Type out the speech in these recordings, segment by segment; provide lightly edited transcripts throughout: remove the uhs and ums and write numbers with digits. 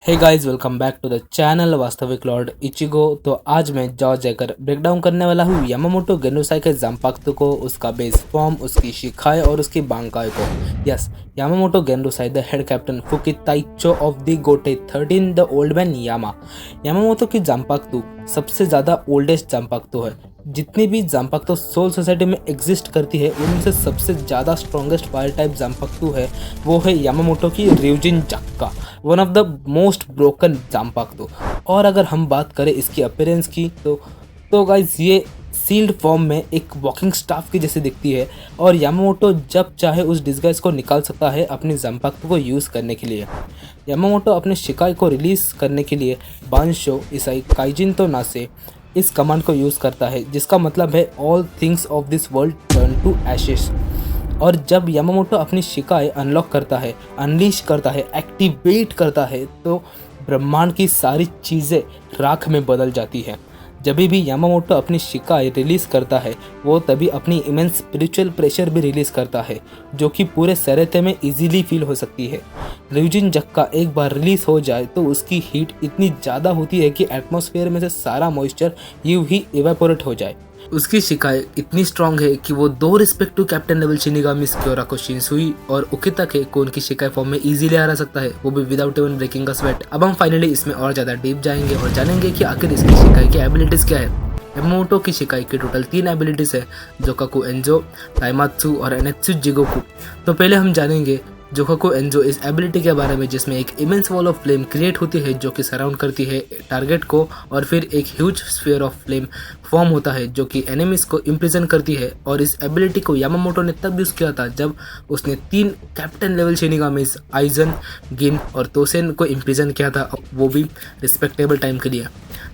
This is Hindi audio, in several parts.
Hey guys, welcome back to the channel Vastavik Lord Ichigo. तो आज मैं जाओ जाकर ब्रेकडाउन करने वाला हूँ यामामोटो गेनोसाई के जांपाक्तो को, उसका बेस फॉर्म, उसकी शिखाए और उसकी बांकाई को। Yes, Yamamoto Genryusai the head captain फुकिताइचो of the Gotei 13 the old man Yamamoto की जांपाक्तो सबसे ज़्यादा ओल्डेस्ट जांपाक्तो है। जितनी भी जांपाक्तो सोल सोसाइटी में एग्जिस्ट करती है उनमें से सबसे ज़्यादा स्ट्रॉन्गेस्ट फायर टाइप जांपाक्तो है वो है यामामोटो की ryujin Jakka, one of the most broken जांपाक्तो। और अगर हम बात करें इसकी अपीयरेंस की तो गाइज ये सील्ड फॉर्म में एक वॉकिंग स्टाफ की जैसे दिखती है और यामामोटो जब चाहे उस डिस्गाइज को निकाल सकता है अपनी जांपाक्तो को यूज़ करने के लिए। यामामोटो अपने शिकाई को रिलीज करने के लिए बानशो इसाई काइजिन तो नासे इस कमांड को यूज़ करता है, जिसका मतलब है all things of this world turn to ashes. और जब यामामोटो अपनी शिकाई अनलॉक करता है, अनलीश करता है, एक्टिवेट करता है तो ब्रह्मांड की सारी चीज़ें राख में बदल जाती है। जब भी यामामोटो अपनी शिकाई रिलीज़ करता है वो तभी अपनी इमेंस स्पिरिचुअल प्रेशर भी रिलीज़ करता है, जो कि पूरे सरेते में इजीली फील हो सकती है। ryujin जक्का एक बार रिलीज़ हो जाए तो उसकी हीट इतनी ज़्यादा होती है कि एटमॉस्फेयर में से सारा मॉइस्चर यूं ही इवेपोरेट हो जाए। उसकी शिकाई इतनी स्ट्रॉन्ग है कि वो दो रिस्पेक्टिव कैप्टन लेवल शिनिगामी क्योराको शिनसुई और उकिताके को उनकी शिकाई फॉर्म में इजीली हरा सकता है, वो भी without even breaking a sweat. अब हम फाइनली इसमें और ज़्यादा डीप जाएंगे और जानेंगे कि आखिर इसकी शिकाई की एबिलिटीज़ क्या है। यामामोटो की शिकाई की टोटल 3 एबिलिटीज़ है, जोकाकु एंजो, ताइमात्सु और एनेत्सु जिगोकू। तो पहले हम जानेंगे जोकाकु एंजो इस एबिलिटी के बारे में, जिसमें एक immense wall of flame create होती है जो कि सराउंड करती है टारगेट को, और फिर एक huge sphere of flame form होता है जो कि एनिमीज को इम्प्रिजन करती है। और इस एबिलिटी को यामामोटो ने तब यूज़ किया था जब उसने 3 कैप्टन लेवल शिनिगामीज आइजन, गिन और तोसेन को इम्प्रिजन किया था, वो भी रिस्पेक्टेबल टाइम के लिए।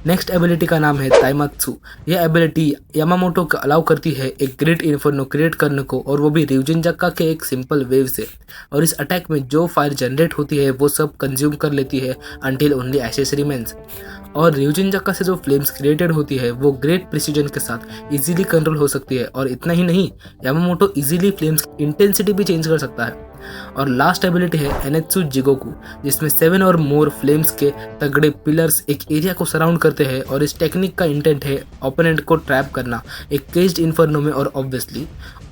नेक्स्ट एबिलिटी का नाम है ताइमात्सु। यह एबिलिटी यामामोटो को अलाउ करती है एक ग्रेट इन्फर्नो क्रिएट करने को, और वो भी ryujin जक्का के एक सिंपल वेव से। और इस अटैक में जो फायर जनरेट होती है वो सब कंज्यूम कर लेती है अंटिल ओनली एशेस रिमेन्स। और ryujin जक्का से जो फ्लेम्स क्रिएटेड होती है वो ग्रेट प्रिसीजन के साथ इजीली कंट्रोल हो सकती है। और इतना ही नहीं, यामामोटो इजीली फ्लेम्स इंटेंसिटी भी चेंज कर सकता है। और लास्ट एबिलिटी है एनेत्सु जिगोकू, जिसमें 7 और मोर फ्लेम्स के तगड़े पिलर्स एक एरिया को सराउंड करते हैं। और इस टेक्निक का इंटेंट है ओपोनेंट को ट्रैप करना एक केज्ड इन्फर्नो में और ऑब्वियसली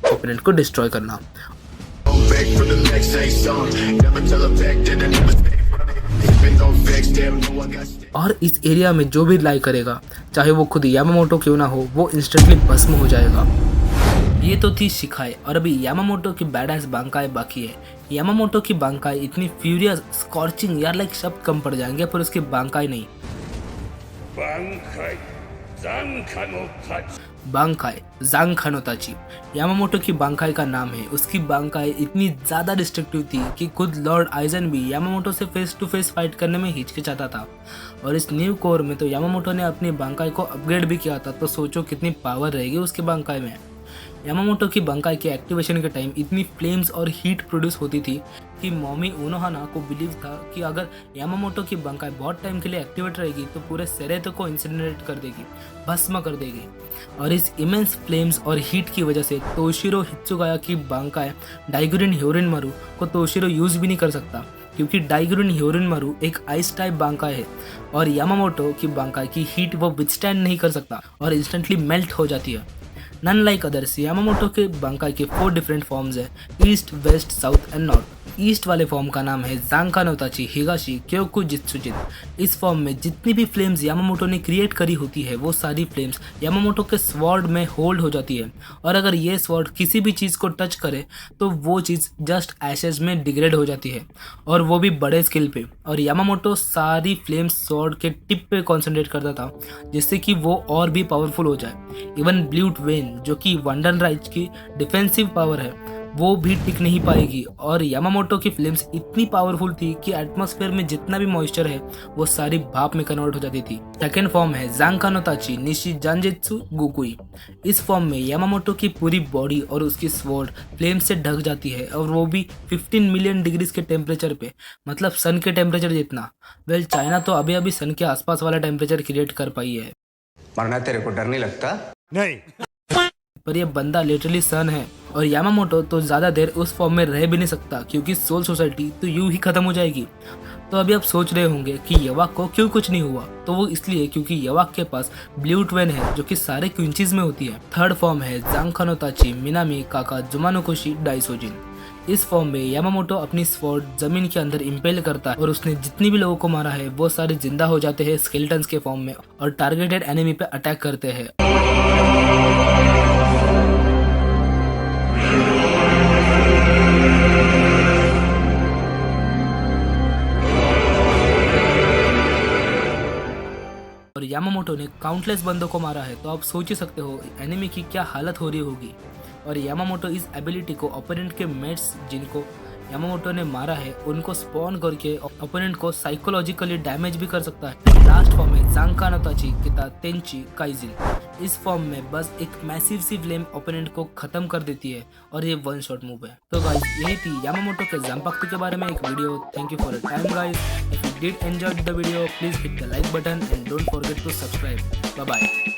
ओपोनेंट को डिस्ट्रॉय करना। और इस एरिया में जो भी लाई करेगा, चाहे वो खुद यामामोटो क्यों ना हो, वो इंस्टेंटली भस्म हो जाएगा। ये तो थी शिखाए, और अभी यामामोटो की बैडएस बांकाई बाकी है। यामामोटो की बांकाई इतनी फ्यूरियस, स्कॉर्चिंग, यार लाइक शब्द कम पड़ जाएंगे, पर उसकी बांकाई नहीं। बांकाई ज़ांखानोताची यामामोटो की बांकाई का नाम है। उसकी बांकाई इतनी ज़्यादा डिस्ट्रक्टिव थी कि खुद लॉर्ड आइजन भी यामामोटो से फेस टू फेस फाइट करने में हिचकिचाता था। और इस न्यू कोर में तो यामामोटो ने अपनी बांकाई को अपग्रेड भी किया था, तो सोचो कितनी पावर रहेगी उसकी बांकाई में। यामामोटो की बांकाई के एक्टिवेशन के टाइम इतनी फ्लेम्स और हीट प्रोड्यूस होती थी कि मोमी उनोहाना को बिलीव था कि अगर यामामोटो की बांकाई बहुत टाइम के लिए एक्टिवेट रहेगी तो पूरे सेरेतो को इंसिनरेट कर देगी, भस्म कर देगी। और इस इमेंस फ्लेम्स और हीट की वजह से तोशिरो हित्सुगाया की बांकाई डाइगुरिन ह्योरिनमारू को तोशिरो यूज भी नहीं कर सकता, क्योंकि डाइगुरिन ह्योरिनमारू एक आइस टाइप बांकाई है और यामामोटो की बांकाई की हीट वो विथस्टैंड नहीं कर सकता और इंस्टेंटली मेल्ट हो जाती है। नन लाइक अदर्स, यामामोटो के बांकाई के 4 डिफरेंट फॉर्म्स है, east, west, south and north. East वाले फॉर्म का नाम है ज़ांखानोताची हिगाशी क्योकु जित्सुजिन। इस फॉर्म में जितनी भी फ्लेम्स यामामोटो ने क्रिएट करी होती है वो सारी फ्लेम्स यामामोटो के स्वॉर्ड में होल्ड हो जाती है, और अगर ये स्वॉर्ड किसी भी चीज़ को टच करे तो वो चीज़ जस्ट एशेज में डिग्रेड हो जाती है, और वो भी बड़े स्केल पे। और यामामोटो सारी फ्लेम्स स्वॉर्ड के टिप पे कॉन्सेंट्रेट करता था, जिससे कि वो और भी पावरफुल हो जाए। इवन ब्लूट वेन, जो कि वंडन राइज की डिफेंसिव पावर है, वो भी टिक नहीं पाएगी। और यामामोटो की फ्लेम्स इतनी पावरफुल थी कि एटमॉस्फेयर में जितना भी मॉइस्चर है वो सारी भाप में कन्वर्ट हो जाती थी। सेकेंड फॉर्म है ज़ांखानोताची निशी जानजेत्सु गुकुई। इस फॉर्म में यामामोटो की पूरी बॉडी और उसकी स्वॉर्ड फ्लेम से ढक जाती है, और वो भी 15 मिलियन डिग्रीज के टेम्परेचर पे, मतलब सन के टेम्परेचर जितना। वेल, चाइना तो अभी अभी सन के आसपास वाला टेम्परेचर क्रिएट कर पाई है। मरना तेरे को डर नहीं लगता? नहीं। पर यह बंदा लिटरली सन है, और यामामोटो तो ज़्यादा देर उस फॉर्म में रह भी नहीं सकता, क्योंकि सोल सोसाइटी तो यूं ही ख़त्म हो जाएगी। तो तो अभी आप सोच रहे होंगे कि यवाक को क्यों कुछ नहीं हुआ, तो वो इसलिए क्योंकि यवाक के पास ब्लू ट्वेन है जो कि सारे क्विंचीज में होती है। थर्ड फॉर्म है जांखानोताची मिनामी काका जुमानोकोशी डाइसोजिन। इस फॉर्म में यामामोटो अपनी स्वॉर्ड जमीन के अंदर इम्पेल करता है और उसने जितनी भी लोगों को मारा है वो सारे जिंदा हो जाते हैं स्केलेटन्स के फॉर्म में और टारगेटेड एनिमी पे अटैक करते हैं। और यामामोटो ने काउंटलेस बंदों को मारा है, तो आप सोच ही सकते हो एनिमी की क्या हालत हो रही होगी। और यामामोटो इस एबिलिटी को ओपोनेंट के मेट्स जिनको यामामोटो ने मारा है उनको स्पॉन करके ओपोनेंट को साइकोलॉजिकली डैमेज भी कर सकता है। लास्ट फॉर्म है जांखानोताची किता तेंची काइजिन। इस फॉर्म में बस एक मैसिव सी फ्लेम ओपोनेंट को खत्म कर देती है और ये वन शॉट मूव है। तो गाइस यही थी यामामोटो के ज़ांपाक्तो के बारे में एक video. Thank you for your time guys. If you did enjoy the video please hit the like button and don't forget to subscribe. Bye bye.